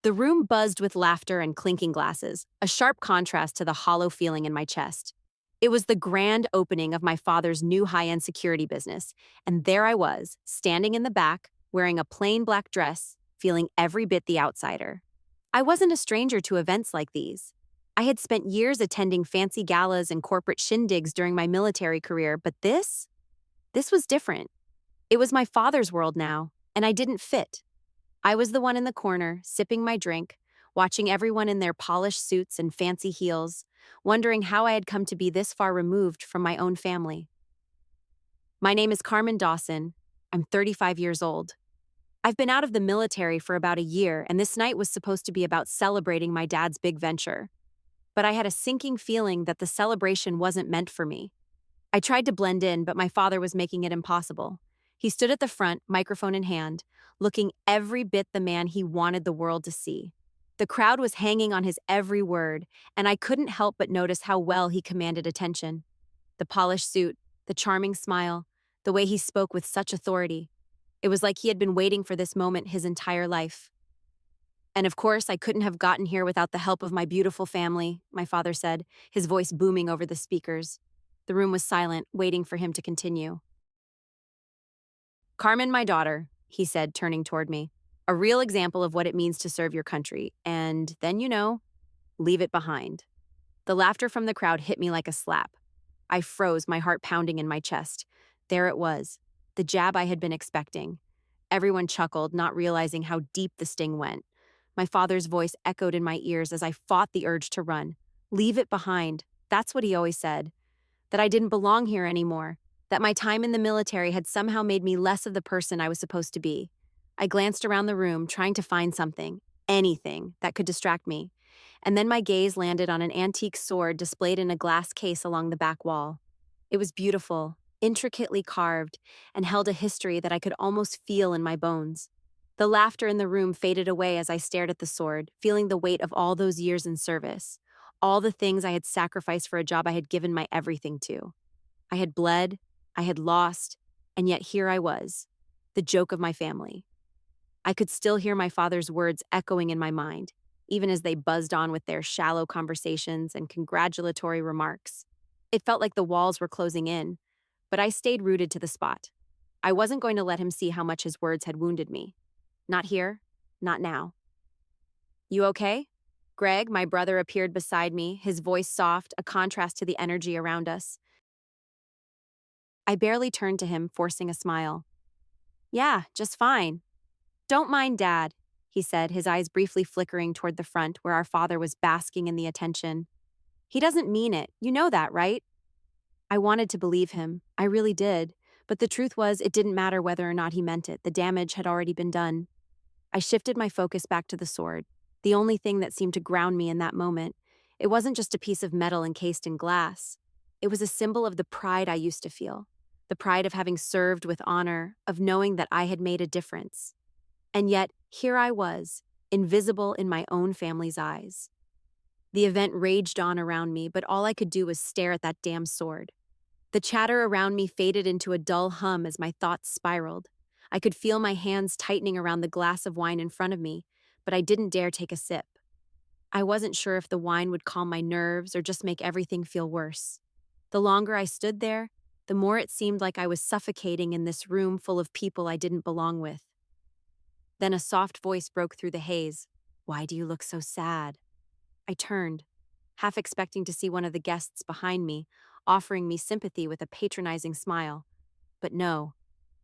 The room buzzed with laughter and clinking glasses, a sharp contrast to the hollow feeling in my chest. It was the grand opening of my father's new high-end security business, and there I was, standing in the back, wearing a plain black dress, feeling every bit the outsider. I wasn't a stranger to events like these. I had spent years attending fancy galas and corporate shindigs during my military career, but this was different. It was my father's world now, and I didn't fit. I was the one in the corner, sipping my drink, watching everyone in their polished suits and fancy heels, wondering how I had come to be this far removed from my own family. My name is Carmen Dawson. I'm 35 years old. I've been out of the military for about a year, and this night was supposed to be about celebrating my dad's big venture. But I had a sinking feeling that the celebration wasn't meant for me. I tried to blend in, but my father was making it impossible. He stood at the front, microphone in hand, looking every bit the man he wanted the world to see. The crowd was hanging on his every word, and I couldn't help but notice how well he commanded attention. The polished suit, the charming smile, the way he spoke with such authority. It was like he had been waiting for this moment his entire life. And of course, I couldn't have gotten here without the help of my beautiful family, my father said, his voice booming over the speakers. The room was silent, waiting for him to continue. Carmen, my daughter, he said, turning toward me. A real example of what it means to serve your country, and then, leave it behind. The laughter from the crowd hit me like a slap. I froze, my heart pounding in my chest. There it was, the jab I had been expecting. Everyone chuckled, not realizing how deep the sting went. My father's voice echoed in my ears as I fought the urge to run. Leave it behind. That's what he always said. That I didn't belong here anymore. That my time in the military had somehow made me less of the person I was supposed to be. I glanced around the room, trying to find something, anything, that could distract me. And then my gaze landed on an antique sword displayed in a glass case along the back wall. It was beautiful, intricately carved, and held a history that I could almost feel in my bones. The laughter in the room faded away as I stared at the sword, feeling the weight of all those years in service, all the things I had sacrificed for a job I had given my everything to. I had bled, I had lost, and yet here I was, the joke of my family. I could still hear my father's words echoing in my mind, even as they buzzed on with their shallow conversations and congratulatory remarks. It felt like the walls were closing in, but I stayed rooted to the spot. I wasn't going to let him see how much his words had wounded me. Not here, not now. You okay? Greg, my brother, appeared beside me, his voice soft, a contrast to the energy around us. I barely turned to him, forcing a smile. Yeah, just fine. Don't mind Dad, he said, his eyes briefly flickering toward the front where our father was basking in the attention. He doesn't mean it, you know that, right? I wanted to believe him, I really did, but the truth was it didn't matter whether or not he meant it, the damage had already been done. I shifted my focus back to the sword, the only thing that seemed to ground me in that moment. It wasn't just a piece of metal encased in glass. It was a symbol of the pride I used to feel, the pride of having served with honor, of knowing that I had made a difference. And yet, here I was, invisible in my own family's eyes. The event raged on around me, but all I could do was stare at that damn sword. The chatter around me faded into a dull hum as my thoughts spiraled. I could feel my hands tightening around the glass of wine in front of me, but I didn't dare take a sip. I wasn't sure if the wine would calm my nerves or just make everything feel worse. The longer I stood there, the more it seemed like I was suffocating in this room full of people I didn't belong with. Then a soft voice broke through the haze. Why do you look so sad? I turned, half expecting to see one of the guests behind me, offering me sympathy with a patronizing smile. But no,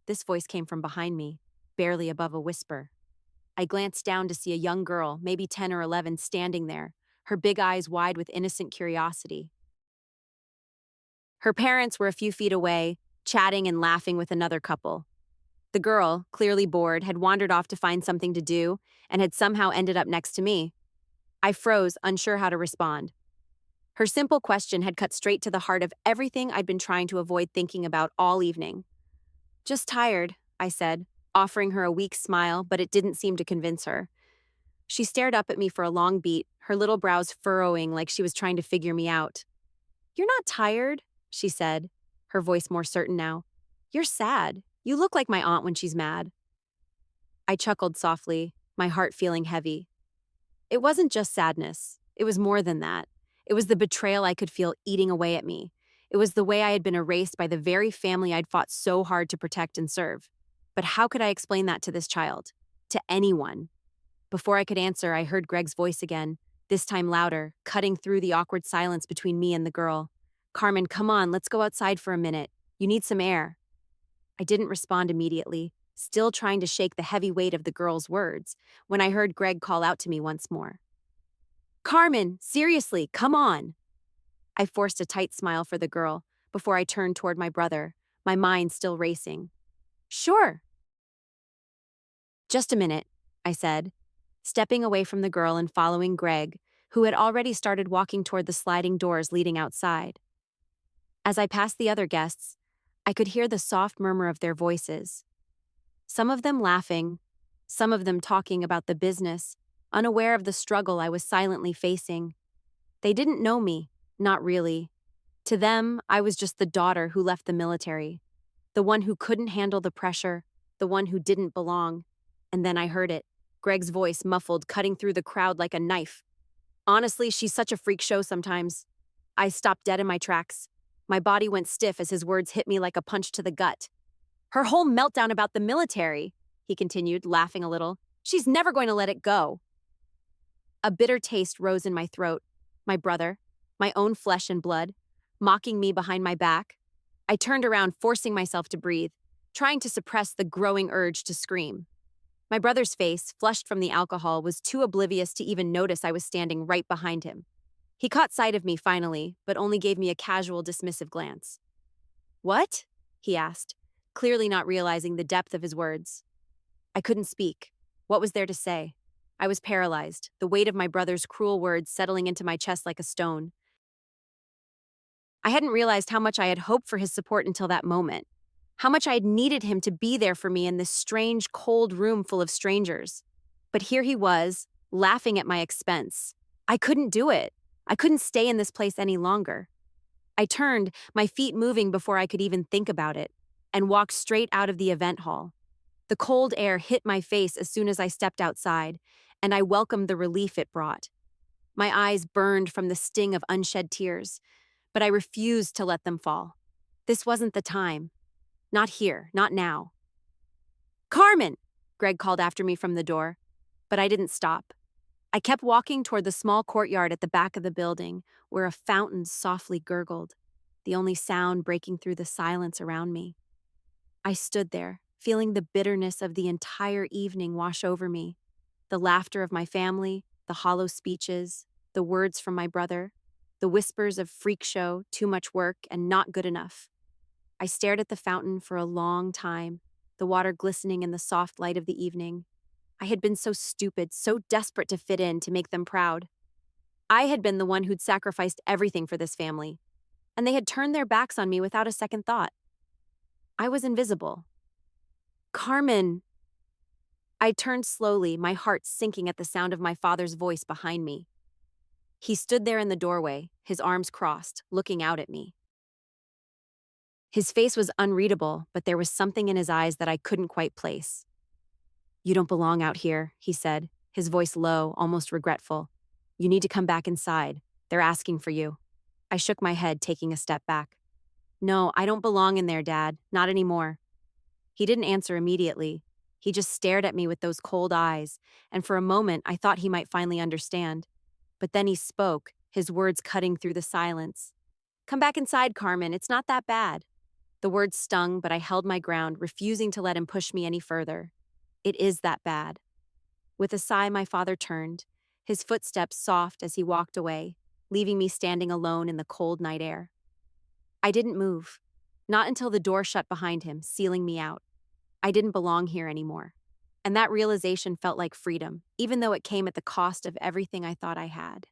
this voice came from behind me, barely above a whisper. I glanced down to see a young girl, maybe 10 or 11, standing there, her big eyes wide with innocent curiosity. Her parents were a few feet away, chatting and laughing with another couple. The girl, clearly bored, had wandered off to find something to do and had somehow ended up next to me. I froze, unsure how to respond. Her simple question had cut straight to the heart of everything I'd been trying to avoid thinking about all evening. Just tired, I said, offering her a weak smile, but it didn't seem to convince her. She stared up at me for a long beat, her little brows furrowing like she was trying to figure me out. You're not tired, she said, her voice more certain now. You're sad. You look like my aunt when she's mad. I chuckled softly, my heart feeling heavy. It wasn't just sadness. It was more than that. It was the betrayal I could feel eating away at me. It was the way I had been erased by the very family I'd fought so hard to protect and serve. But how could I explain that to this child? To anyone? Before I could answer, I heard Greg's voice again, this time louder, cutting through the awkward silence between me and the girl. Carmen, come on, let's go outside for a minute. You need some air. I didn't respond immediately, still trying to shake the heavy weight of the girl's words, when I heard Greg call out to me once more. Carmen, seriously, come on. I forced a tight smile for the girl before I turned toward my brother, my mind still racing. Sure. Just a minute, I said, stepping away from the girl and following Greg, who had already started walking toward the sliding doors leading outside. As I passed the other guests, I could hear the soft murmur of their voices. Some of them laughing, some of them talking about the business, unaware of the struggle I was silently facing. They didn't know me, not really. To them, I was just the daughter who left the military, the one who couldn't handle the pressure, the one who didn't belong. And then I heard it, Greg's voice muffled, cutting through the crowd like a knife. Honestly, she's such a freak show sometimes. I stopped dead in my tracks. My body went stiff as his words hit me like a punch to the gut. Her whole meltdown about the military, he continued, laughing a little. She's never going to let it go. A bitter taste rose in my throat. My brother, my own flesh and blood, mocking me behind my back. I turned around, forcing myself to breathe, trying to suppress the growing urge to scream. My brother's face, flushed from the alcohol, was too oblivious to even notice I was standing right behind him. He caught sight of me finally, but only gave me a casual, dismissive glance. What? He asked, clearly not realizing the depth of his words. I couldn't speak. What was there to say? I was paralyzed, the weight of my brother's cruel words settling into my chest like a stone. I hadn't realized how much I had hoped for his support until that moment, how much I had needed him to be there for me in this strange, cold room full of strangers. But here he was, laughing at my expense. I couldn't do it. I couldn't stay in this place any longer. I turned, my feet moving before I could even think about it, and walked straight out of the event hall. The cold air hit my face as soon as I stepped outside, and I welcomed the relief it brought. My eyes burned from the sting of unshed tears, but I refused to let them fall. This wasn't the time. Not here, not now. Carmen! Greg called after me from the door, but I didn't stop. I kept walking toward the small courtyard at the back of the building, where a fountain softly gurgled, the only sound breaking through the silence around me. I stood there, feeling the bitterness of the entire evening wash over me, the laughter of my family, the hollow speeches, the words from my brother, the whispers of freak show, too much work, and not good enough. I stared at the fountain for a long time, the water glistening in the soft light of the evening. I had been so stupid, so desperate to fit in, to make them proud. I had been the one who'd sacrificed everything for this family, and they had turned their backs on me without a second thought. I was invisible. Carmen! I turned slowly, my heart sinking at the sound of my father's voice behind me. He stood there in the doorway, his arms crossed, looking out at me. His face was unreadable, but there was something in his eyes that I couldn't quite place. You don't belong out here, he said, his voice low, almost regretful. You need to come back inside. They're asking for you. I shook my head, taking a step back. No, I don't belong in there, Dad. Not anymore. He didn't answer immediately. He just stared at me with those cold eyes, and for a moment I thought he might finally understand. But then he spoke, his words cutting through the silence. Come back inside, Carmen. It's not that bad. The words stung, but I held my ground, refusing to let him push me any further. It is that bad. With a sigh, my father turned, his footsteps soft as he walked away, leaving me standing alone in the cold night air. I didn't move, not until the door shut behind him, sealing me out. I didn't belong here anymore. And that realization felt like freedom, even though it came at the cost of everything I thought I had,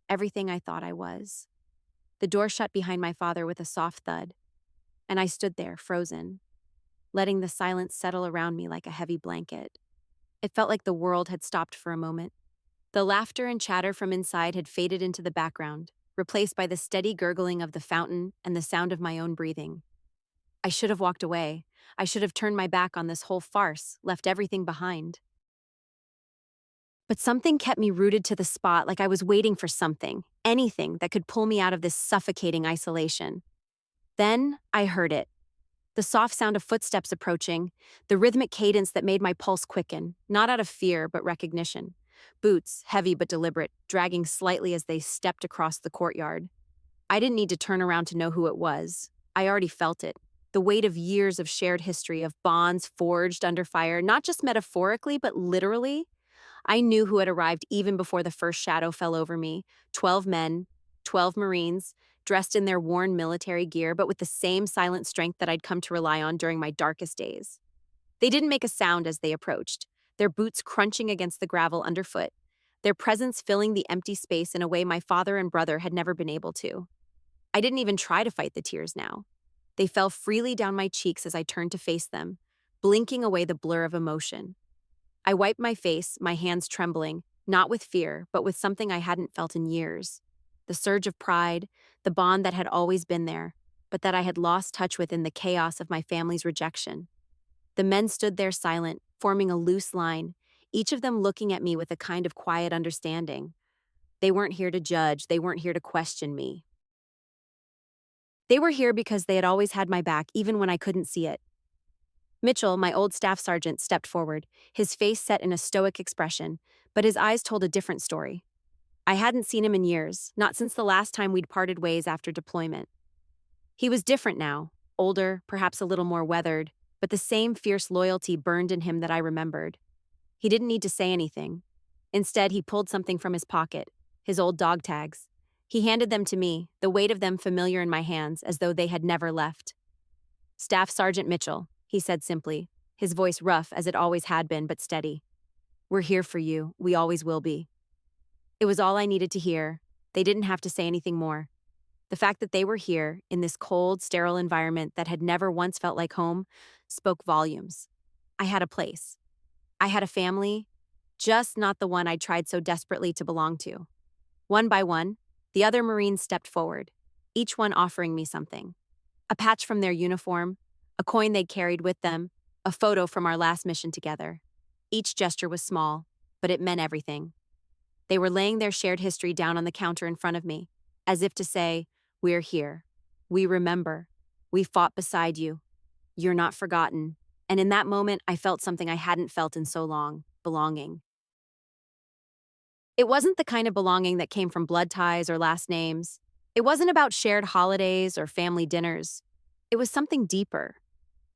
everything I thought I was. The door shut behind my father with a soft thud, and I stood there, frozen, letting the silence settle around me like a heavy blanket. It felt like the world had stopped for a moment. The laughter and chatter from inside had faded into the background, replaced by the steady gurgling of the fountain and the sound of my own breathing. I should have walked away. I should have turned my back on this whole farce, left everything behind. But something kept me rooted to the spot, like I was waiting for something, anything that could pull me out of this suffocating isolation. Then I heard it. The soft sound of footsteps approaching, the rhythmic cadence that made my pulse quicken, not out of fear, but recognition. Boots, heavy but deliberate, dragging slightly as they stepped across the courtyard. I didn't need to turn around to know who it was. I already felt it. The weight of years of shared history, of bonds forged under fire, not just metaphorically, but literally. I knew who had arrived even before the first shadow fell over me. 12 men, 12 Marines, dressed in their worn military gear, but with the same silent strength that I'd come to rely on during my darkest days. They didn't make a sound as they approached, their boots crunching against the gravel underfoot, their presence filling the empty space in a way my father and brother had never been able to. I didn't even try to fight the tears now. They fell freely down my cheeks as I turned to face them, blinking away the blur of emotion. I wiped my face, my hands trembling, not with fear, but with something I hadn't felt in years. The surge of pride, the bond that had always been there, but that I had lost touch with in the chaos of my family's rejection. The men stood there silent, forming a loose line, each of them looking at me with a kind of quiet understanding. They weren't here to judge, they weren't here to question me. They were here because they had always had my back, even when I couldn't see it. Mitchell, my old staff sergeant, stepped forward, his face set in a stoic expression, but his eyes told a different story. I hadn't seen him in years, not since the last time we'd parted ways after deployment. He was different now, older, perhaps a little more weathered, but the same fierce loyalty burned in him that I remembered. He didn't need to say anything. Instead, he pulled something from his pocket, his old dog tags. He handed them to me, the weight of them familiar in my hands, as though they had never left. "Staff Sergeant Mitchell," he said simply, his voice rough as it always had been, but steady. "We're here for you. We always will be." It was all I needed to hear. They didn't have to say anything more. The fact that they were here, in this cold, sterile environment that had never once felt like home, spoke volumes. I had a place. I had a family, just not the one I'd tried so desperately to belong to. One by one, the other Marines stepped forward, each one offering me something. A patch from their uniform, a coin they'd carried with them, a photo from our last mission together. Each gesture was small, but it meant everything. They were laying their shared history down on the counter in front of me, as if to say, "We're here. We remember. We fought beside you. You're not forgotten." And in that moment, I felt something I hadn't felt in so long: belonging. It wasn't the kind of belonging that came from blood ties or last names. It wasn't about shared holidays or family dinners. It was something deeper.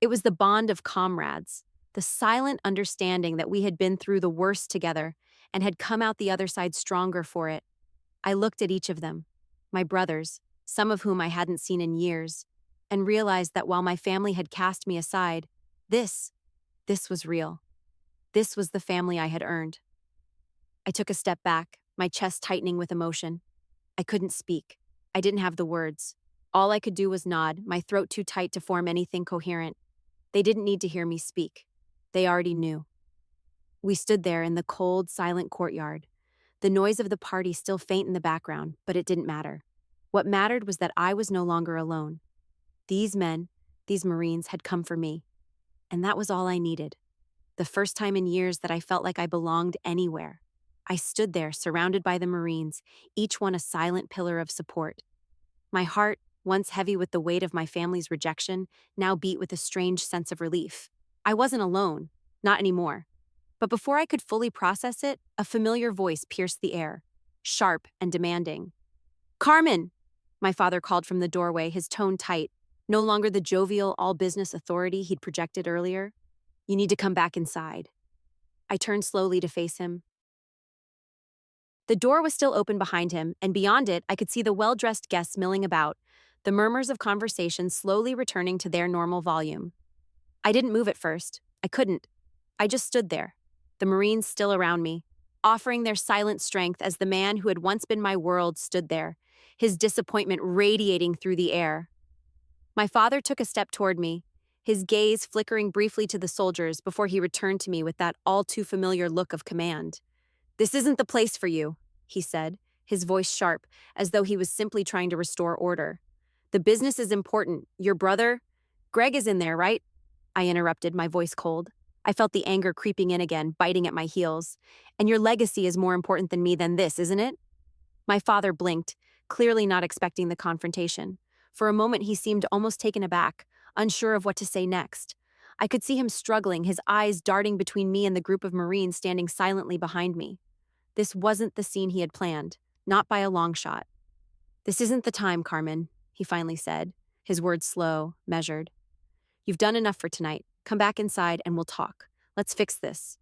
It was the bond of comrades, the silent understanding that we had been through the worst together and had come out the other side stronger for it. I looked at each of them, my brothers, some of whom I hadn't seen in years, and realized that while my family had cast me aside, this was real. This was the family I had earned. I took a step back, my chest tightening with emotion. I couldn't speak. I didn't have the words. All I could do was nod, my throat too tight to form anything coherent. They didn't need to hear me speak. They already knew. We stood there in the cold, silent courtyard. The noise of the party still faint in the background, but it didn't matter. What mattered was that I was no longer alone. These men, these Marines, had come for me. And that was all I needed. The first time in years that I felt like I belonged anywhere. I stood there, surrounded by the Marines, each one a silent pillar of support. My heart, once heavy with the weight of my family's rejection, now beat with a strange sense of relief. I wasn't alone, not anymore. But before I could fully process it, a familiar voice pierced the air, sharp and demanding. "Carmen!" My father called from the doorway, his tone tight, no longer the jovial, all-business authority he'd projected earlier. "You need to come back inside." I turned slowly to face him. The door was still open behind him, and beyond it, I could see the well-dressed guests milling about, the murmurs of conversation slowly returning to their normal volume. I didn't move at first. I couldn't. I just stood there, the Marines still around me, offering their silent strength as the man who had once been my world stood there, his disappointment radiating through the air. My father took a step toward me, his gaze flickering briefly to the soldiers before he returned to me with that all-too-familiar look of command. "This isn't the place for you," he said, his voice sharp, as though he was simply trying to restore order. "The business is important. Your brother, Greg, is in there, right?" I interrupted, my voice cold. I felt the anger creeping in again, biting at my heels. And your legacy is more important than me than this, isn't it? My father blinked, clearly not expecting the confrontation. For a moment, he seemed almost taken aback, unsure of what to say next. I could see him struggling, his eyes darting between me and the group of Marines standing silently behind me. This wasn't the scene he had planned, not by a long shot. This isn't the time, Carmen, he finally said, his words slow, measured. You've done enough for tonight. Come back inside and we'll talk. Let's fix this.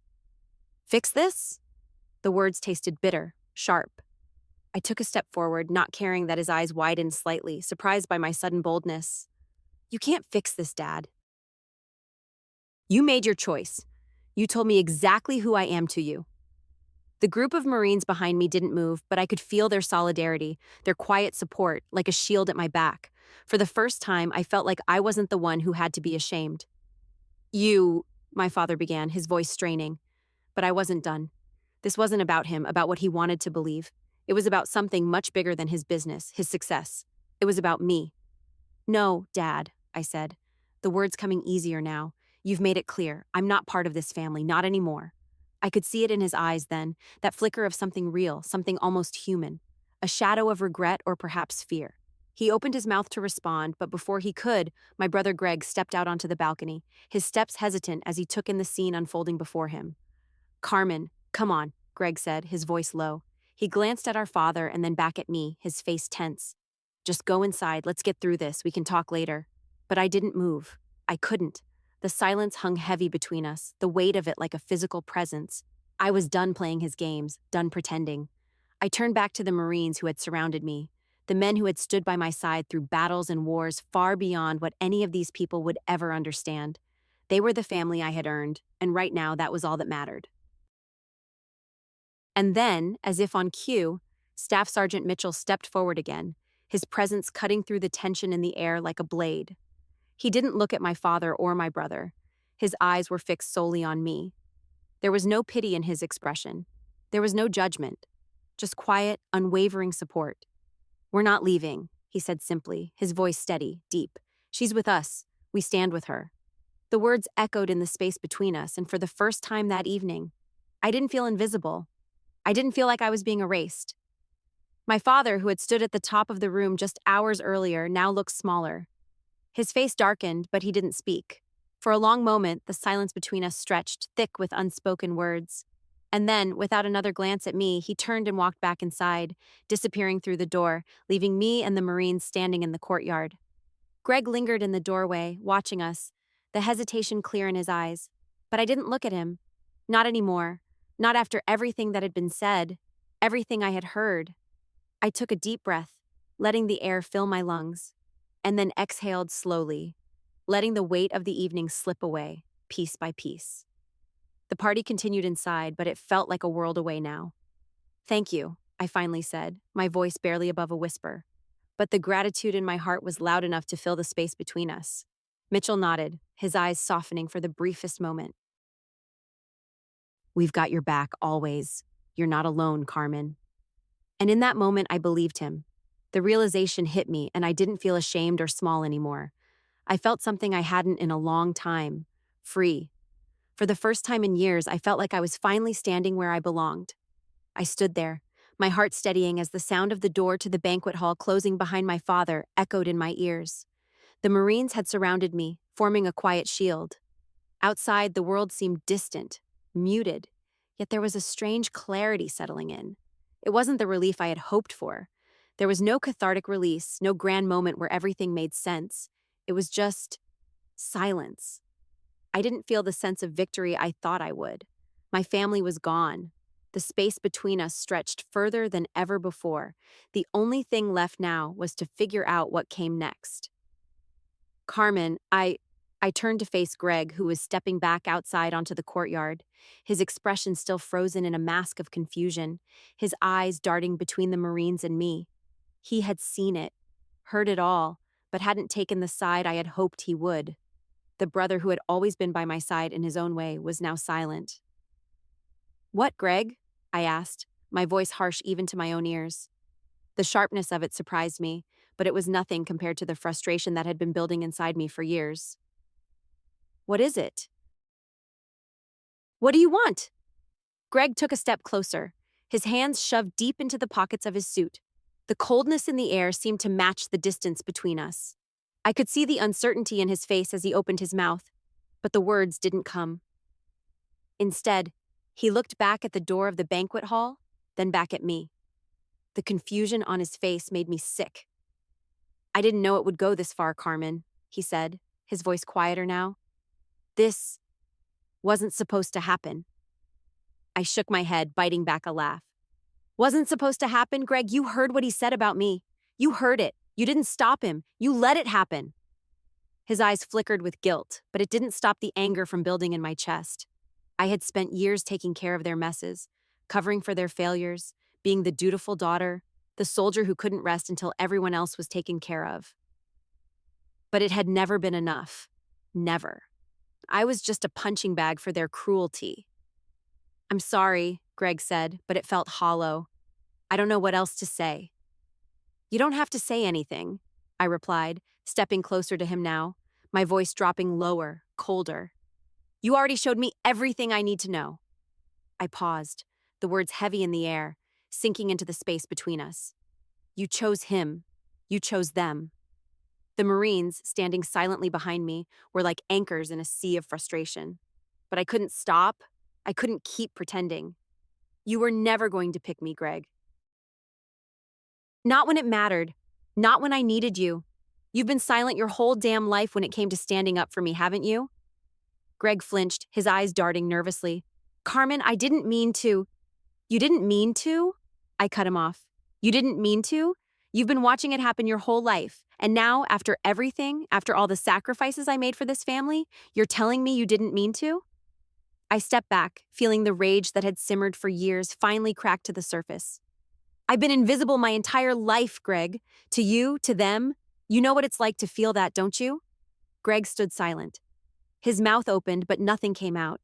Fix this? The words tasted bitter, sharp. I took a step forward, not caring that his eyes widened slightly, surprised by my sudden boldness. You can't fix this, Dad. You made your choice. You told me exactly who I am to you. The group of Marines behind me didn't move, but I could feel their solidarity, their quiet support, like a shield at my back. For the first time, I felt like I wasn't the one who had to be ashamed. My father began, his voice straining. But I wasn't done. This wasn't about him, about what he wanted to believe. It was about something much bigger than his business, his success. It was about me. No, Dad, I said, the words coming easier now. You've made it clear. I'm not part of this family, not anymore. I could see it in his eyes then, that flicker of something real, something almost human. A shadow of regret or perhaps fear. He opened his mouth to respond, but before he could, my brother Greg stepped out onto the balcony, his steps hesitant as he took in the scene unfolding before him. Carmen, come on, Greg said, his voice low. He glanced at our father and then back at me, his face tense. Just go inside, let's get through this, we can talk later. But I didn't move. I couldn't. The silence hung heavy between us, the weight of it like a physical presence. I was done playing his games, done pretending. I turned back to the Marines who had surrounded me, the men who had stood by my side through battles and wars far beyond what any of these people would ever understand. They were the family I had earned, and right now that was all that mattered. And then, as if on cue, Staff Sergeant Mitchell stepped forward again, his presence cutting through the tension in the air like a blade. He didn't look at my father or my brother. His eyes were fixed solely on me. There was no pity in his expression. There was no judgment. Just quiet, unwavering support. We're not leaving, he said simply, his voice steady, deep. She's with us. We stand with her. The words echoed in the space between us, and for the first time that evening, I didn't feel invisible. I didn't feel like I was being erased. My father, who had stood at the top of the room just hours earlier, now looked smaller. His face darkened, but he didn't speak. For a long moment, the silence between us stretched, thick with unspoken words. And then, without another glance at me, he turned and walked back inside, disappearing through the door, leaving me and the Marines standing in the courtyard. Greg lingered in the doorway, watching us, the hesitation clear in his eyes. But I didn't look at him. Not anymore. Not after everything that had been said, everything I had heard. I took a deep breath, letting the air fill my lungs, and then exhaled slowly, letting the weight of the evening slip away, piece by piece. The party continued inside, but it felt like a world away now. Thank you, I finally said, my voice barely above a whisper. But the gratitude in my heart was loud enough to fill the space between us. Mitchell nodded, his eyes softening for the briefest moment. We've got your back always. You're not alone, Carmen. And in that moment, I believed him. The realization hit me, and I didn't feel ashamed or small anymore. I felt something I hadn't in a long time. Free. For the first time in years, I felt like I was finally standing where I belonged. I stood there, my heart steadying as the sound of the door to the banquet hall closing behind my father echoed in my ears. The Marines had surrounded me, forming a quiet shield. Outside, the world seemed distant, muted, yet there was a strange clarity settling in. It wasn't the relief I had hoped for. There was no cathartic release, no grand moment where everything made sense. It was just silence. I didn't feel the sense of victory I thought I would. My family was gone. The space between us stretched further than ever before. The only thing left now was to figure out what came next. Carmen, I turned to face Greg, who was stepping back outside onto the courtyard, his expression still frozen in a mask of confusion, his eyes darting between the Marines and me. He had seen it, heard it all, but hadn't taken the side I had hoped he would. The brother who had always been by my side in his own way was now silent. What, Greg? I asked, my voice harsh even to my own ears. The sharpness of it surprised me, but it was nothing compared to the frustration that had been building inside me for years. What is it? What do you want? Greg took a step closer, his hands shoved deep into the pockets of his suit. The coldness in the air seemed to match the distance between us. I could see the uncertainty in his face as he opened his mouth, but the words didn't come. Instead, he looked back at the door of the banquet hall, then back at me. The confusion on his face made me sick. I didn't know it would go this far, Carmen, he said, his voice quieter now. This wasn't supposed to happen. I shook my head, biting back a laugh. Wasn't supposed to happen, Greg? You heard what he said about me. You heard it. You didn't stop him. You let it happen. His eyes flickered with guilt, but it didn't stop the anger from building in my chest. I had spent years taking care of their messes, covering for their failures, being the dutiful daughter, the soldier who couldn't rest until everyone else was taken care of. But it had never been enough. Never. I was just a punching bag for their cruelty. I'm sorry, Greg said, but it felt hollow. I don't know what else to say. You don't have to say anything, I replied, stepping closer to him now, my voice dropping lower, colder. You already showed me everything I need to know. I paused, the words heavy in the air, sinking into the space between us. You chose him. You chose them. The Marines, standing silently behind me, were like anchors in a sea of frustration. But I couldn't stop. I couldn't keep pretending. You were never going to pick me, Greg. Not when it mattered. Not when I needed you. You've been silent your whole damn life when it came to standing up for me, haven't you? Greg flinched, his eyes darting nervously. Carmen, I didn't mean to. You didn't mean to? I cut him off. You didn't mean to? You've been watching it happen your whole life. And now, after everything, after all the sacrifices I made for this family, you're telling me you didn't mean to? I stepped back, feeling the rage that had simmered for years finally crack to the surface. I've been invisible my entire life, Greg. To you, to them. You know what it's like to feel that, don't you? Greg stood silent. His mouth opened, but nothing came out.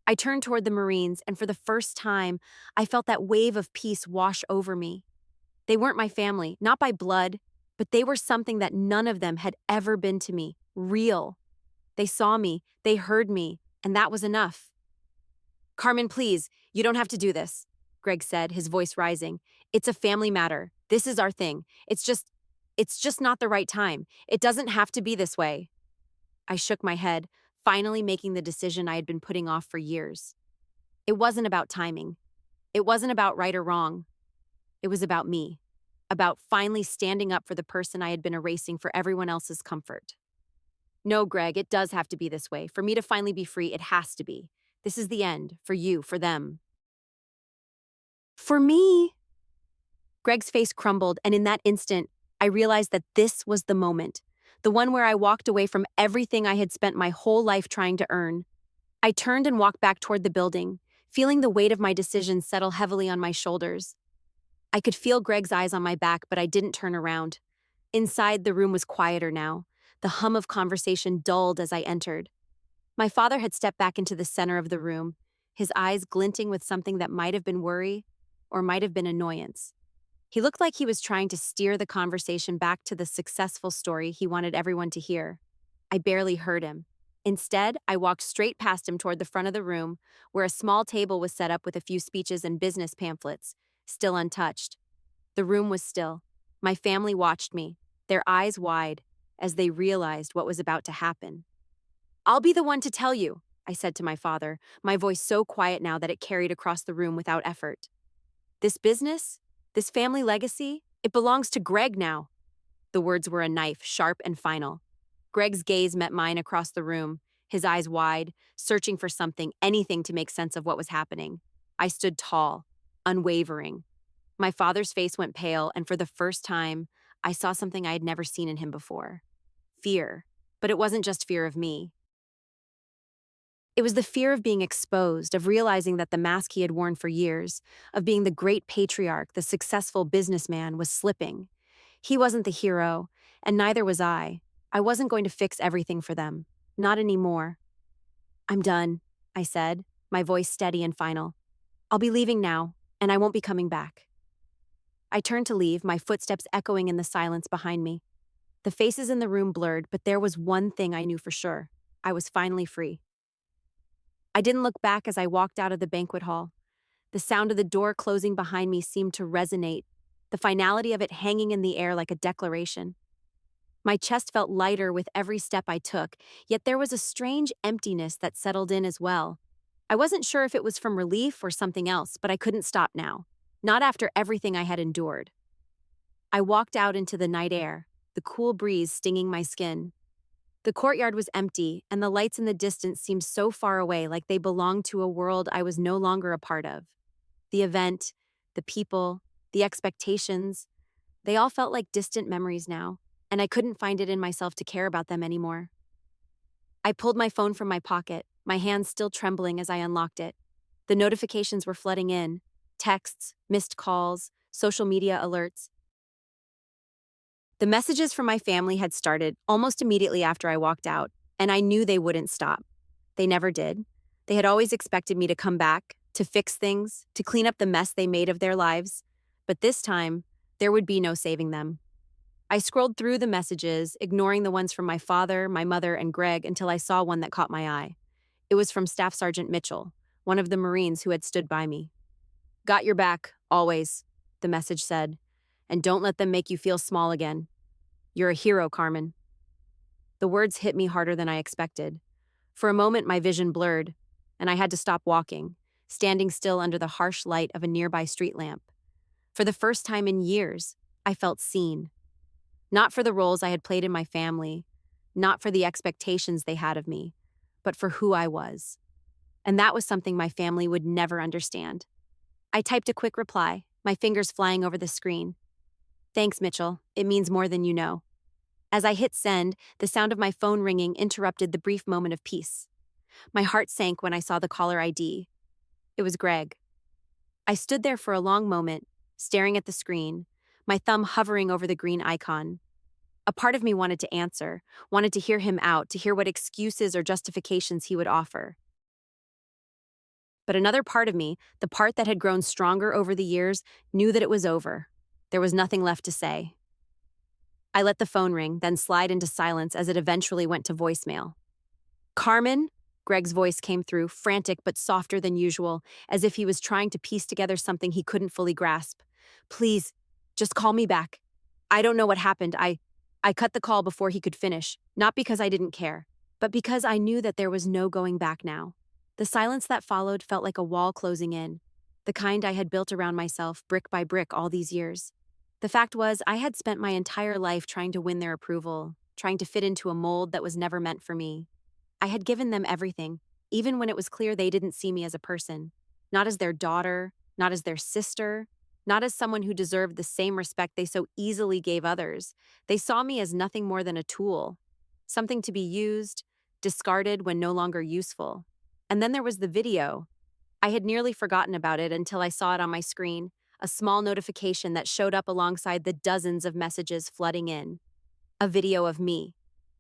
I turned toward the Marines, and for the first time, I felt that wave of peace wash over me. They weren't my family, not by blood, but they were something that none of them had ever been to me, real. They saw me, they heard me, and that was enough. Carmen, please, you don't have to do this, Greg said, his voice rising. It's a family matter. This is our thing. It's just not the right time. It doesn't have to be this way. I shook my head, finally making the decision I had been putting off for years. It wasn't about timing. It wasn't about right or wrong. It was about me, about finally standing up for the person I had been erasing for everyone else's comfort. No, Greg, it does have to be this way. For me to finally be free, it has to be. This is the end, for you, for them. For me? Greg's face crumbled, and in that instant, I realized that this was the moment, the one where I walked away from everything I had spent my whole life trying to earn. I turned and walked back toward the building, feeling the weight of my decision settle heavily on my shoulders. I could feel Greg's eyes on my back, but I didn't turn around. Inside, the room was quieter now, the hum of conversation dulled as I entered. My father had stepped back into the center of the room, his eyes glinting with something that might have been worry or might have been annoyance. He looked like he was trying to steer the conversation back to the successful story he wanted everyone to hear. I barely heard him. Instead, I walked straight past him toward the front of the room, where a small table was set up with a few speeches and business pamphlets, still untouched. The room was still. My family watched me, their eyes wide, as they realized what was about to happen. I'll be the one to tell you, I said to my father, my voice so quiet now that it carried across the room without effort. This business, this family legacy, it belongs to Greg now. The words were a knife, sharp and final. Greg's gaze met mine across the room, his eyes wide, searching for something, anything to make sense of what was happening. I stood tall, unwavering. My father's face went pale, and for the first time, I saw something I had never seen in him before. Fear. But it wasn't just fear of me. It was the fear of being exposed, of realizing that the mask he had worn for years, of being the great patriarch, the successful businessman, was slipping. He wasn't the hero, and neither was I. I wasn't going to fix everything for them. Not anymore. I'm done, I said, my voice steady and final. I'll be leaving now, and I won't be coming back. I turned to leave, my footsteps echoing in the silence behind me. The faces in the room blurred, but there was one thing I knew for sure. I was finally free. I didn't look back as I walked out of the banquet hall. The sound of the door closing behind me seemed to resonate, the finality of it hanging in the air like a declaration. My chest felt lighter with every step I took, yet there was a strange emptiness that settled in as well. I wasn't sure if it was from relief or something else, but I couldn't stop now. Not after everything I had endured. I walked out into the night air, the cool breeze stinging my skin. The courtyard was empty, and the lights in the distance seemed so far away, like they belonged to a world I was no longer a part of. The event, the people, the expectations, they all felt like distant memories now, and I couldn't find it in myself to care about them anymore. I pulled my phone from my pocket, my hands still trembling as I unlocked it. The notifications were flooding in: texts, missed calls, social media alerts. The messages from my family had started almost immediately after I walked out, and I knew they wouldn't stop. They never did. They had always expected me to come back, to fix things, to clean up the mess they made of their lives. But this time, there would be no saving them. I scrolled through the messages, ignoring the ones from my father, my mother, and Greg until I saw one that caught my eye. It was from Staff Sergeant Mitchell, one of the Marines who had stood by me. "Got your back, always," the message said, "and don't let them make you feel small again. You're a hero, Carmen." The words hit me harder than I expected. For a moment, my vision blurred, and I had to stop walking, standing still under the harsh light of a nearby street lamp. For the first time in years, I felt seen. Not for the roles I had played in my family, not for the expectations they had of me, but for who I was. And that was something my family would never understand. I typed a quick reply, my fingers flying over the screen. "Thanks, Mitchell. It means more than you know." As I hit send, the sound of my phone ringing interrupted the brief moment of peace. My heart sank when I saw the caller ID. It was Greg. I stood there for a long moment, staring at the screen, my thumb hovering over the green icon. A part of me wanted to answer, wanted to hear him out, to hear what excuses or justifications he would offer. But another part of me, the part that had grown stronger over the years, knew that it was over. There was nothing left to say. I let the phone ring, then slide into silence as it eventually went to voicemail. "Carmen?" Greg's voice came through, frantic but softer than usual, as if he was trying to piece together something he couldn't fully grasp. "Please, just call me back. I don't know what happened. I cut the call before he could finish, not because I didn't care, but because I knew that there was no going back now." The silence that followed felt like a wall closing in, the kind I had built around myself brick by brick all these years. The fact was, I had spent my entire life trying to win their approval, trying to fit into a mold that was never meant for me. I had given them everything, even when it was clear they didn't see me as a person. Not as their daughter, not as their sister, not as someone who deserved the same respect they so easily gave others. They saw me as nothing more than a tool, something to be used, discarded when no longer useful. And then there was the video. I had nearly forgotten about it until I saw it on my screen, a small notification that showed up alongside the dozens of messages flooding in. A video of me.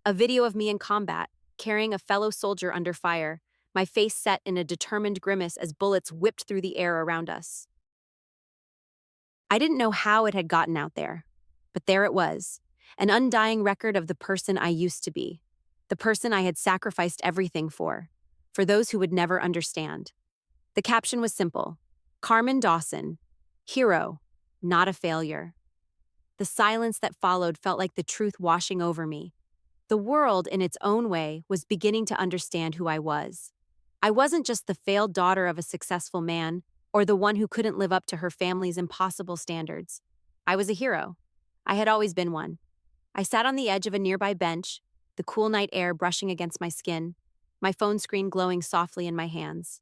A video of me in combat, carrying a fellow soldier under fire, my face set in a determined grimace as bullets whipped through the air around us. I didn't know how it had gotten out there, but there it was, an undying record of the person I used to be, the person I had sacrificed everything for those who would never understand. The caption was simple: "Carmen Dawson, hero, not a failure." The silence that followed felt like the truth washing over me. The world, in its own way, was beginning to understand who I was. I wasn't just the failed daughter of a successful man, or the one who couldn't live up to her family's impossible standards. I was a hero. I had always been one. I sat on the edge of a nearby bench, the cool night air brushing against my skin, my phone screen glowing softly in my hands.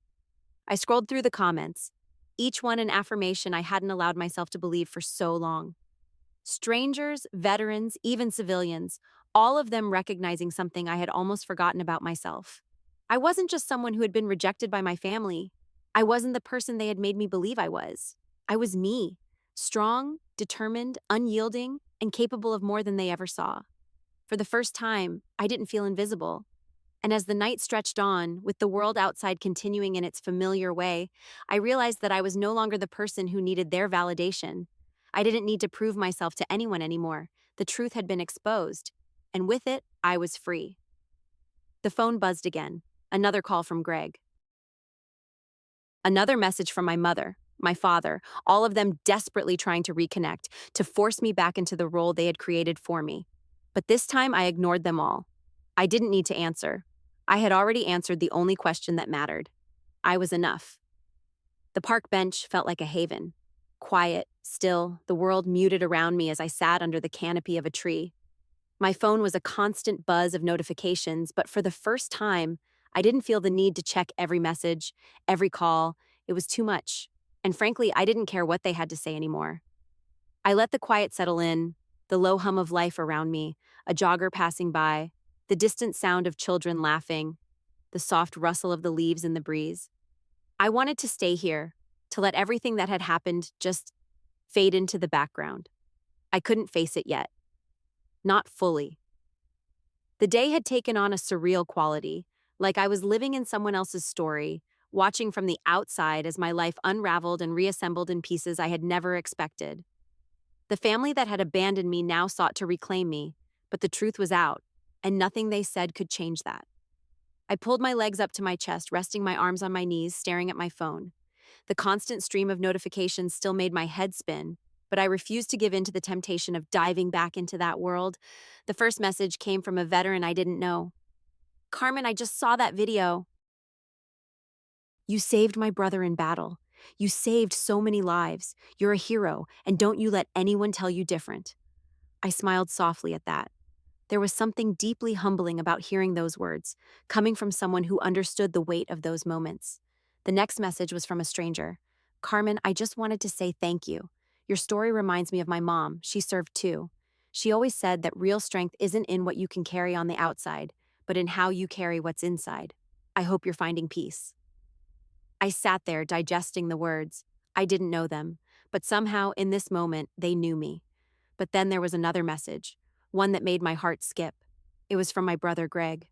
I scrolled through the comments, each one an affirmation I hadn't allowed myself to believe for so long. Strangers, veterans, even civilians, all of them recognizing something I had almost forgotten about myself. I wasn't just someone who had been rejected by my family. I wasn't the person they had made me believe I was. I was me, strong, determined, unyielding, and capable of more than they ever saw. For the first time, I didn't feel invisible. And as the night stretched on, with the world outside continuing in its familiar way, I realized that I was no longer the person who needed their validation. I didn't need to prove myself to anyone anymore. The truth had been exposed, and with it, I was free. The phone buzzed again. Another call from Greg. Another message from my mother, my father, all of them desperately trying to reconnect, to force me back into the role they had created for me. But this time I ignored them all. I didn't need to answer. I had already answered the only question that mattered. I was enough. The park bench felt like a haven. Quiet, still, the world muted around me as I sat under the canopy of a tree. My phone was a constant buzz of notifications, but for the first time, I didn't feel the need to check every message, every call. It was too much. And frankly, I didn't care what they had to say anymore. I let the quiet settle in, the low hum of life around me, a jogger passing by, the distant sound of children laughing, the soft rustle of the leaves in the breeze. I wanted to stay here, to let everything that had happened just fade into the background. I couldn't face it yet. Not fully. The day had taken on a surreal quality, like I was living in someone else's story, watching from the outside as my life unraveled and reassembled in pieces I had never expected. The family that had abandoned me now sought to reclaim me, but the truth was out, and nothing they said could change that. I pulled my legs up to my chest, resting my arms on my knees, staring at my phone. The constant stream of notifications still made my head spin, but I refused to give in to the temptation of diving back into that world. The first message came from a veteran I didn't know. "Carmen, I just saw that video. You saved my brother in battle. You saved so many lives. You're a hero, and don't you let anyone tell you different." I smiled softly at that. There was something deeply humbling about hearing those words, coming from someone who understood the weight of those moments. The next message was from a stranger. "Carmen, I just wanted to say thank you. Your story reminds me of my mom. She served too. She always said that real strength isn't in what you can carry on the outside, but in how you carry what's inside. I hope you're finding peace." I sat there digesting the words. I didn't know them, but somehow in this moment they knew me. But then there was another message, one that made my heart skip. It was from my brother Greg.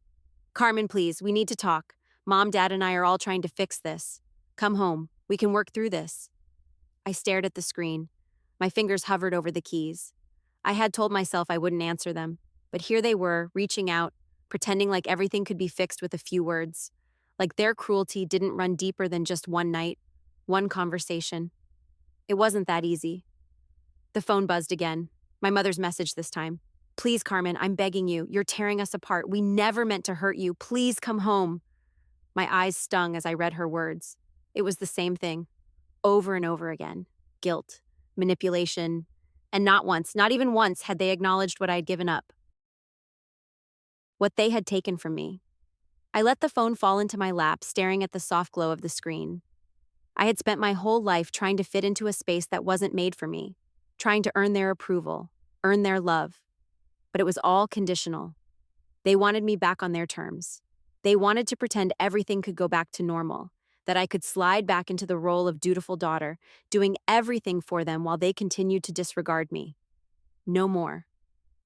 "Carmen, please, we need to talk. Mom, Dad, and I are all trying to fix this. Come home. We can work through this." I stared at the screen. My fingers hovered over the keys. I had told myself I wouldn't answer them, but here they were, reaching out, pretending like everything could be fixed with a few words. Like their cruelty didn't run deeper than just one night, one conversation. It wasn't that easy. The phone buzzed again. My mother's message this time. "Please, Carmen, I'm begging you. You're tearing us apart. We never meant to hurt you. Please come home." My eyes stung as I read her words. It was the same thing, over and over again. Guilt, manipulation, and not once, not even once, had they acknowledged what I had given up, what they had taken from me. I let the phone fall into my lap, staring at the soft glow of the screen. I had spent my whole life trying to fit into a space that wasn't made for me, trying to earn their approval, earn their love. But it was all conditional. They wanted me back on their terms. They wanted to pretend everything could go back to normal, that I could slide back into the role of dutiful daughter, doing everything for them while they continued to disregard me. No more.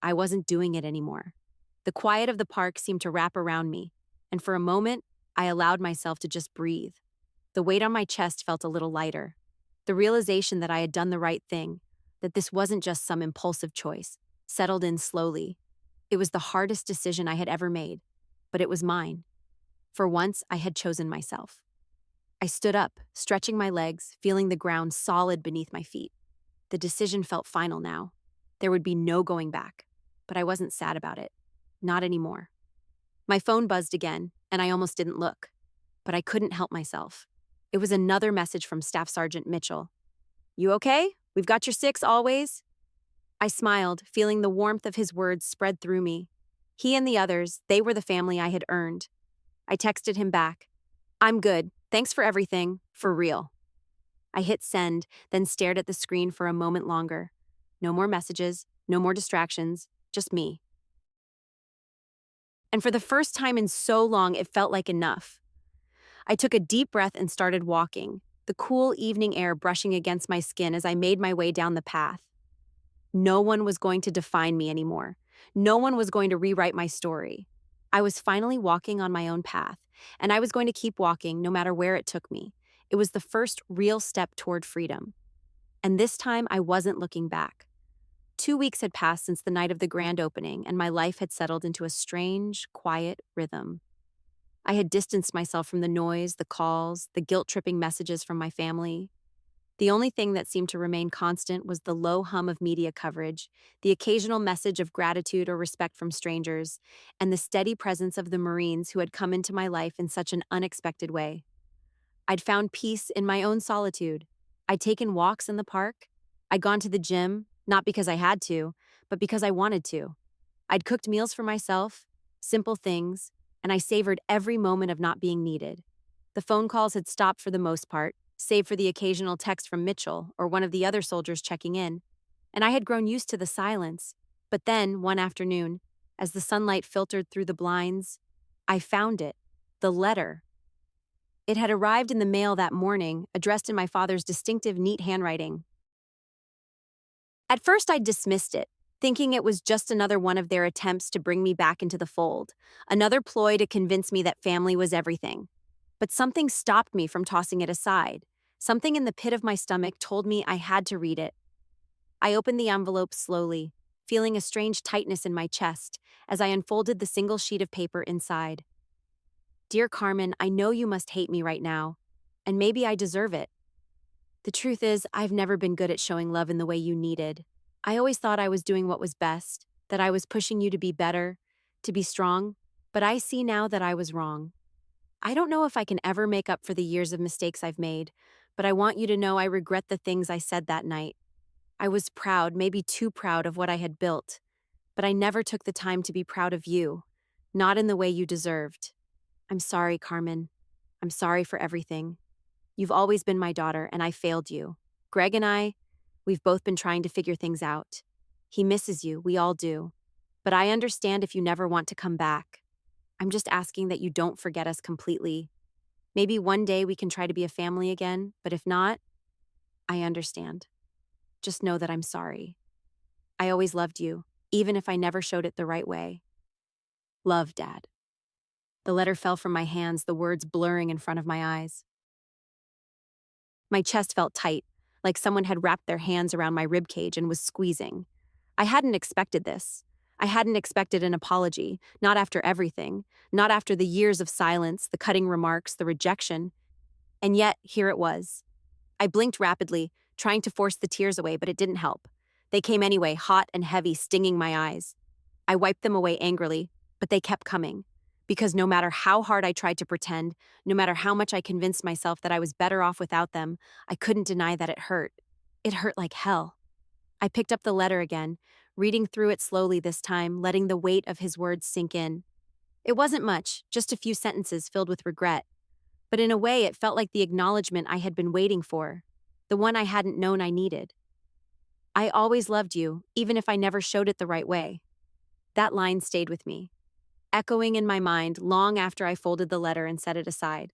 I wasn't doing it anymore. The quiet of the park seemed to wrap around me, and for a moment, I allowed myself to just breathe. The weight on my chest felt a little lighter. The realization that I had done the right thing, that this wasn't just some impulsive choice, settled in slowly. It was the hardest decision I had ever made, but it was mine. For once, I had chosen myself. I stood up, stretching my legs, feeling the ground solid beneath my feet. The decision felt final now. There would be no going back, but I wasn't sad about it. Not anymore. My phone buzzed again, and I almost didn't look. But I couldn't help myself. It was another message from Staff Sergeant Mitchell. "You okay? We've got your six always?" I smiled, feeling the warmth of his words spread through me. He and the others, they were the family I had earned. I texted him back. "I'm good. Thanks for everything. For real." I hit send, then stared at the screen for a moment longer. No more messages, no more distractions, just me. And for the first time in so long, it felt like enough. I took a deep breath and started walking, the cool evening air brushing against my skin as I made my way down the path. No one was going to define me anymore. No one was going to rewrite my story. I was finally walking on my own path, and I was going to keep walking no matter where it took me. It was the first real step toward freedom. And this time, I wasn't looking back. 2 weeks had passed since the night of the grand opening, and my life had settled into a strange, quiet rhythm. I had distanced myself from the noise, the calls, the guilt-tripping messages from my family. The only thing that seemed to remain constant was the low hum of media coverage, the occasional message of gratitude or respect from strangers, and the steady presence of the Marines who had come into my life in such an unexpected way. I'd found peace in my own solitude. I'd taken walks in the park. I'd gone to the gym, not because I had to, but because I wanted to. I'd cooked meals for myself, simple things, and I savored every moment of not being needed. The phone calls had stopped for the most part, save for the occasional text from Mitchell or one of the other soldiers checking in, and I had grown used to the silence. But then, one afternoon, as the sunlight filtered through the blinds, I found it, the letter. It had arrived in the mail that morning, addressed in my father's distinctive, neat handwriting. At first, I dismissed it, thinking it was just another one of their attempts to bring me back into the fold, another ploy to convince me that family was everything. But something stopped me from tossing it aside. Something in the pit of my stomach told me I had to read it. I opened the envelope slowly, feeling a strange tightness in my chest as I unfolded the single sheet of paper inside. Dear Carmen, I know you must hate me right now, and maybe I deserve it. The truth is, I've never been good at showing love in the way you needed. I always thought I was doing what was best, that I was pushing you to be better, to be strong, but I see now that I was wrong. I don't know if I can ever make up for the years of mistakes I've made, but I want you to know I regret the things I said that night. I was proud, maybe too proud of what I had built, but I never took the time to be proud of you, not in the way you deserved. I'm sorry, Carmen. I'm sorry for everything. You've always been my daughter, and I failed you. Greg and I, we've both been trying to figure things out. He misses you, we all do. But I understand if you never want to come back. I'm just asking that you don't forget us completely. Maybe one day we can try to be a family again, but if not, I understand. Just know that I'm sorry. I always loved you, even if I never showed it the right way. Love, Dad. The letter fell from my hands, the words blurring in front of my eyes. My chest felt tight, like someone had wrapped their hands around my ribcage and was squeezing. I hadn't expected this. I hadn't expected an apology, not after everything, not after the years of silence, the cutting remarks, the rejection. And yet, here it was. I blinked rapidly, trying to force the tears away, but it didn't help. They came anyway, hot and heavy, stinging my eyes. I wiped them away angrily, but they kept coming. Because no matter how hard I tried to pretend, no matter how much I convinced myself that I was better off without them, I couldn't deny that it hurt. It hurt like hell. I picked up the letter again, reading through it slowly this time, letting the weight of his words sink in. It wasn't much, just a few sentences filled with regret. But in a way, it felt like the acknowledgement I had been waiting for, the one I hadn't known I needed. I always loved you, even if I never showed it the right way. That line stayed with me, echoing in my mind long after I folded the letter and set it aside.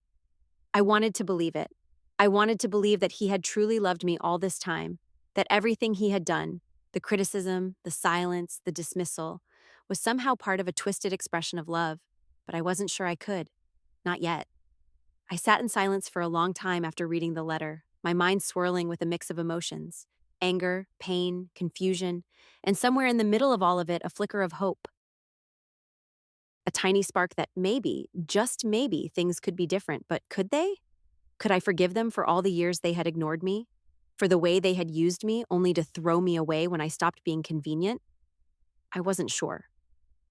I wanted to believe it. I wanted to believe that he had truly loved me all this time, that everything he had done, the criticism, the silence, the dismissal, was somehow part of a twisted expression of love, but I wasn't sure I could. Not yet. I sat in silence for a long time after reading the letter, my mind swirling with a mix of emotions: anger, pain, confusion, and somewhere in the middle of all of it, a flicker of hope. A tiny spark that maybe, just maybe, things could be different, but could they? Could I forgive them for all the years they had ignored me? For the way they had used me only to throw me away when I stopped being convenient? I wasn't sure.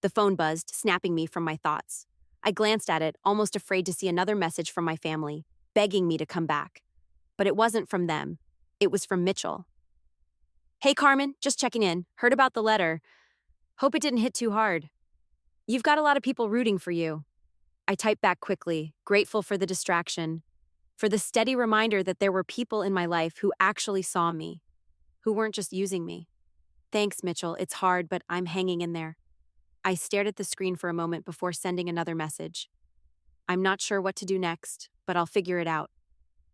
The phone buzzed, snapping me from my thoughts. I glanced at it, almost afraid to see another message from my family, begging me to come back. But it wasn't from them. It was from Mitchell. Hey, Carmen, just checking in. Heard about the letter. Hope it didn't hit too hard. You've got a lot of people rooting for you. I typed back quickly, grateful for the distraction, for the steady reminder that there were people in my life who actually saw me, who weren't just using me. Thanks, Mitchell. It's hard, but I'm hanging in there. I stared at the screen for a moment before sending another message. I'm not sure what to do next, but I'll figure it out.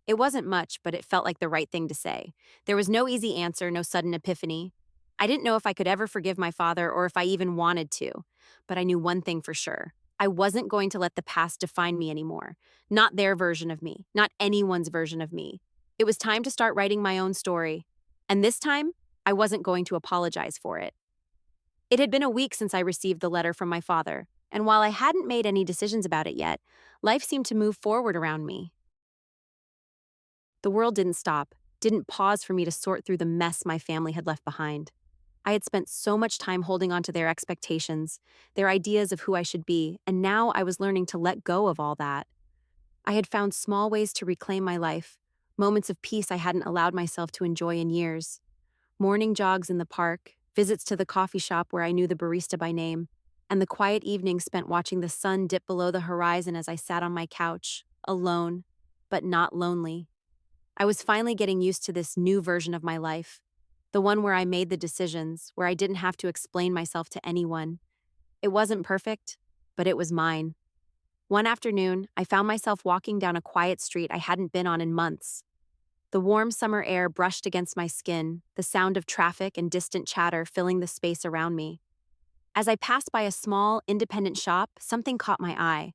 It wasn't much, but it felt like the right thing to say. There was no easy answer, no sudden epiphany. I didn't know if I could ever forgive my father or if I even wanted to, but I knew one thing for sure. I wasn't going to let the past define me anymore. Not their version of me, not anyone's version of me. It was time to start writing my own story. And this time, I wasn't going to apologize for it. It had been a week since I received the letter from my father. And while I hadn't made any decisions about it yet, life seemed to move forward around me. The world didn't stop, didn't pause for me to sort through the mess my family had left behind. I had spent so much time holding on to their expectations, their ideas of who I should be, and now I was learning to let go of all that. I had found small ways to reclaim my life, moments of peace I hadn't allowed myself to enjoy in years. Morning jogs in the park, visits to the coffee shop where I knew the barista by name, and the quiet evenings spent watching the sun dip below the horizon as I sat on my couch, alone, but not lonely. I was finally getting used to this new version of my life, the one where I made the decisions, where I didn't have to explain myself to anyone. It wasn't perfect, but it was mine. One afternoon, I found myself walking down a quiet street I hadn't been on in months. The warm summer air brushed against my skin, the sound of traffic and distant chatter filling the space around me. As I passed by a small, independent shop, something caught my eye,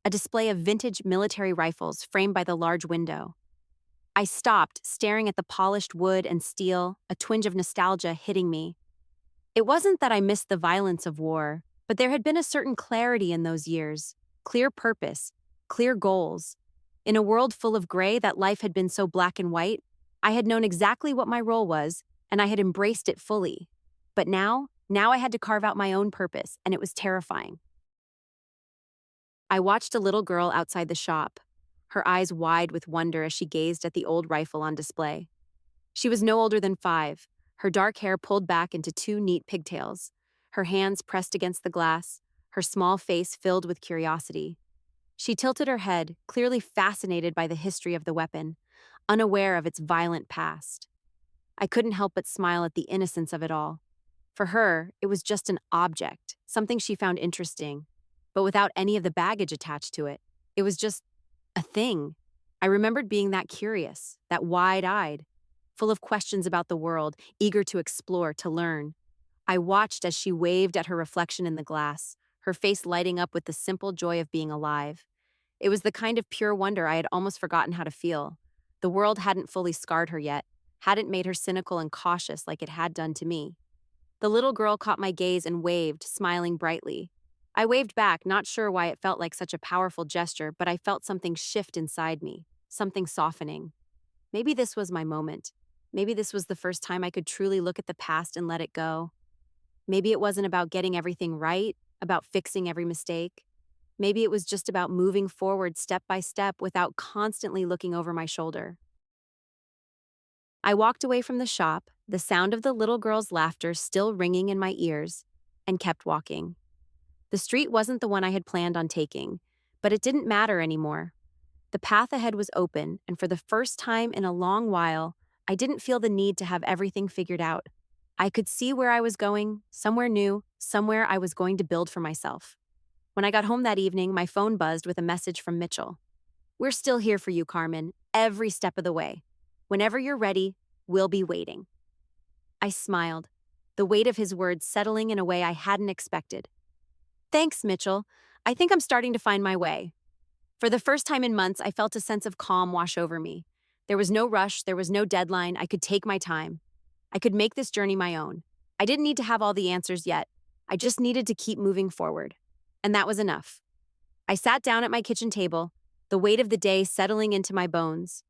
a display of vintage military rifles framed by the large window. I stopped, staring at the polished wood and steel, a twinge of nostalgia hitting me. It wasn't that I missed the violence of war, but there had been a certain clarity in those years, clear purpose, clear goals. In a world full of gray that life had been so black and white, I had known exactly what my role was, and I had embraced it fully. But now I had to carve out my own purpose, and it was terrifying. I watched a little girl outside the shop, her eyes wide with wonder as she gazed at the old rifle on display. She was no older than 5, her dark hair pulled back into 2 neat pigtails, her hands pressed against the glass, her small face filled with curiosity. She tilted her head, clearly fascinated by the history of the weapon, unaware of its violent past. I couldn't help but smile at the innocence of it all. For her, it was just an object, something she found interesting, but without any of the baggage attached to it. It was just a thing. I remembered being that curious, that wide-eyed, full of questions about the world, eager to explore, to learn. I watched as she waved at her reflection in the glass, her face lighting up with the simple joy of being alive. It was the kind of pure wonder I had almost forgotten how to feel. The world hadn't fully scarred her yet, hadn't made her cynical and cautious like it had done to me. The little girl caught my gaze and waved, smiling brightly. I waved back, not sure why it felt like such a powerful gesture, but I felt something shift inside me, something softening. Maybe this was my moment. Maybe this was the first time I could truly look at the past and let it go. Maybe it wasn't about getting everything right, about fixing every mistake. Maybe it was just about moving forward step by step without constantly looking over my shoulder. I walked away from the shop, the sound of the little girl's laughter still ringing in my ears, and kept walking. The street wasn't the one I had planned on taking, but it didn't matter anymore. The path ahead was open, and for the first time in a long while, I didn't feel the need to have everything figured out. I could see where I was going, somewhere new, somewhere I was going to build for myself. When I got home that evening, my phone buzzed with a message from Mitchell. "We're still here for you, Carmen, every step of the way. Whenever you're ready, we'll be waiting." I smiled, the weight of his words settling in a way I hadn't expected. "Thanks, Mitchell. I think I'm starting to find my way." For the first time in months, I felt a sense of calm wash over me. There was no rush, there was no deadline, I could take my time. I could make this journey my own. I didn't need to have all the answers yet. I just needed to keep moving forward. And that was enough. I sat down at my kitchen table, the weight of the day settling into my bones.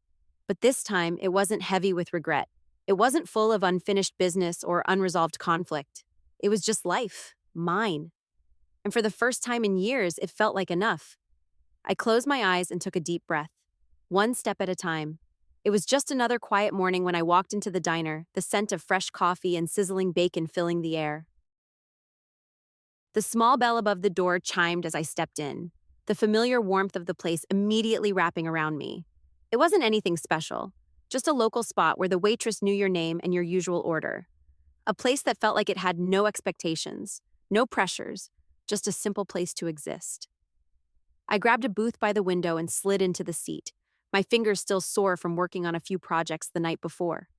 But this time, it wasn't heavy with regret. It wasn't full of unfinished business or unresolved conflict. It was just life, mine. And for the first time in years, it felt like enough. I closed my eyes and took a deep breath, one step at a time. It was just another quiet morning when I walked into the diner, the scent of fresh coffee and sizzling bacon filling the air. The small bell above the door chimed as I stepped in, the familiar warmth of the place immediately wrapping around me. It wasn't anything special, just a local spot where the waitress knew your name and your usual order. A place that felt like it had no expectations, no pressures, just a simple place to exist. I grabbed a booth by the window and slid into the seat, my fingers still sore from working on a few projects the night before.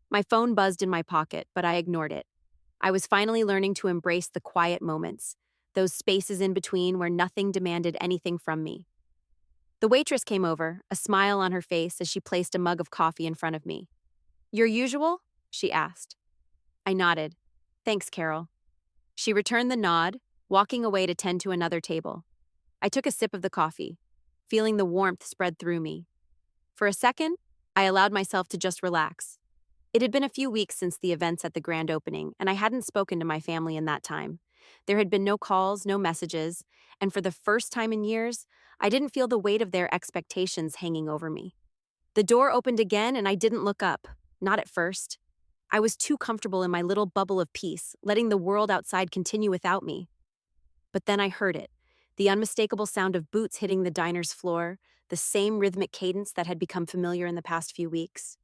My phone buzzed in my pocket, but I ignored it. I was finally learning to embrace the quiet moments, those spaces in between where nothing demanded anything from me. The waitress came over, a smile on her face as she placed a mug of coffee in front of me. "Your usual?" she asked. I nodded. "Thanks, Carol." She returned the nod, walking away to tend to another table. I took a sip of the coffee, feeling the warmth spread through me. For a second, I allowed myself to just relax. It had been a few weeks since the events at the grand opening, and I hadn't spoken to my family in that time. There had been no calls, no messages, and for the first time in years, I didn't feel the weight of their expectations hanging over me. The door opened again, and I didn't look up, not at first. I was too comfortable in my little bubble of peace, letting the world outside continue without me. But then I heard it, the unmistakable sound of boots hitting the diner's floor, the same rhythmic cadence that had become familiar in the past few weeks.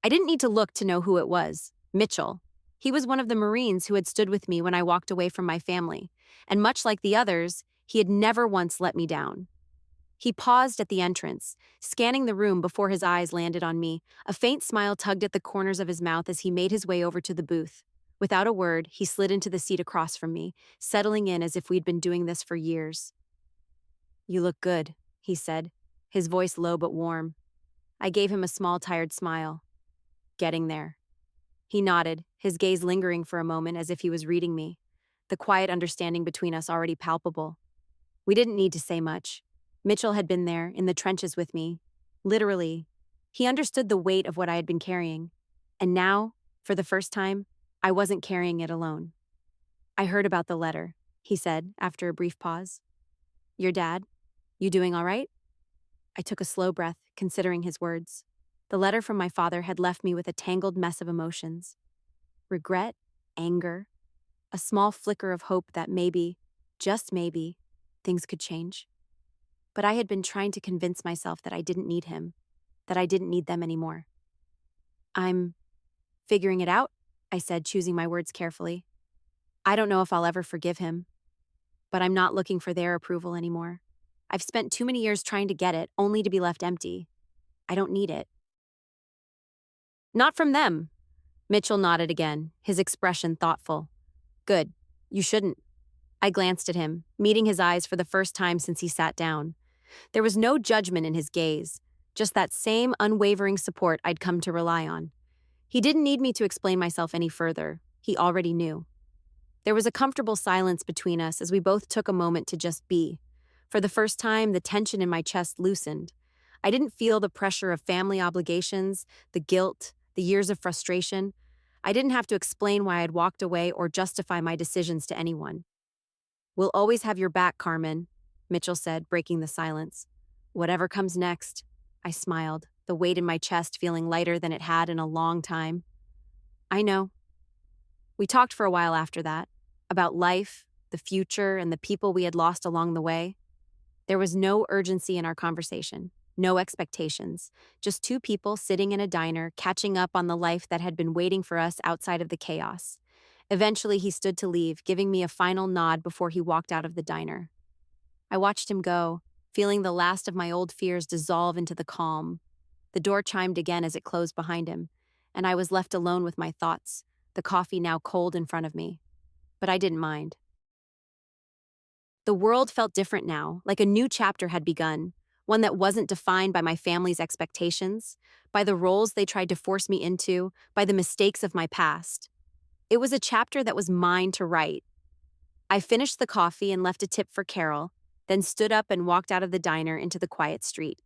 I didn't need to look to know who it was. Mitchell. He was one of the Marines who had stood with me when I walked away from my family, and much like the others, he had never once let me down. He paused at the entrance, scanning the room before his eyes landed on me. A faint smile tugged at the corners of his mouth as he made his way over to the booth. Without a word, he slid into the seat across from me, settling in as if we'd been doing this for years. "You look good," he said, his voice low but warm. I gave him a small, tired smile. "Getting there." He nodded, his gaze lingering for a moment as if he was reading me, the quiet understanding between us already palpable. We didn't need to say much. Mitchell had been there, in the trenches with me. Literally. He understood the weight of what I had been carrying. And now, for the first time, I wasn't carrying it alone. "I heard about the letter," he said, after a brief pause. "Your dad? You doing all right?" I took a slow breath, considering his words. The letter from my father had left me with a tangled mess of emotions. Regret, anger, a small flicker of hope that maybe, just maybe, things could change. But I had been trying to convince myself that I didn't need him, that I didn't need them anymore. "I'm figuring it out," I said, choosing my words carefully. "I don't know if I'll ever forgive him, but I'm not looking for their approval anymore. I've spent too many years trying to get it, only to be left empty. I don't need it." "Not from them." Mitchell nodded again, his expression thoughtful. "Good. You shouldn't." I glanced at him, meeting his eyes for the first time since he sat down. There was no judgment in his gaze, just that same unwavering support I'd come to rely on. He didn't need me to explain myself any further. He already knew. There was a comfortable silence between us as we both took a moment to just be. For the first time, the tension in my chest loosened. I didn't feel the pressure of family obligations, the guilt, the years of frustration. I didn't have to explain why I'd walked away or justify my decisions to anyone. "We'll always have your back, Carmen," Mitchell said, breaking the silence. "Whatever comes next." I smiled, the weight in my chest feeling lighter than it had in a long time. "I know." We talked for a while after that, about life, the future, and the people we had lost along the way. There was no urgency in our conversation, no expectations, just two people sitting in a diner, catching up on the life that had been waiting for us outside of the chaos. Eventually, he stood to leave, giving me a final nod before he walked out of the diner. I watched him go, feeling the last of my old fears dissolve into the calm. The door chimed again as it closed behind him, and I was left alone with my thoughts, the coffee now cold in front of me. But I didn't mind. The world felt different now, like a new chapter had begun, one that wasn't defined by my family's expectations, by the roles they tried to force me into, by the mistakes of my past. It was a chapter that was mine to write. I finished the coffee and left a tip for Carol, then stood up and walked out of the diner into the quiet street.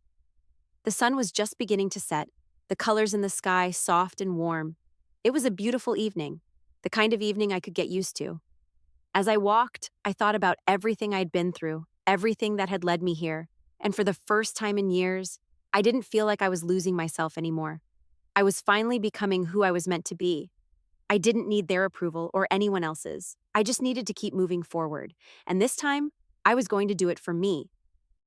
The sun was just beginning to set, the colors in the sky soft and warm. It was a beautiful evening, the kind of evening I could get used to. As I walked, I thought about everything I'd been through, everything that had led me here, and for the first time in years, I didn't feel like I was losing myself anymore. I was finally becoming who I was meant to be. I didn't need their approval or anyone else's. I just needed to keep moving forward. And this time, I was going to do it for me,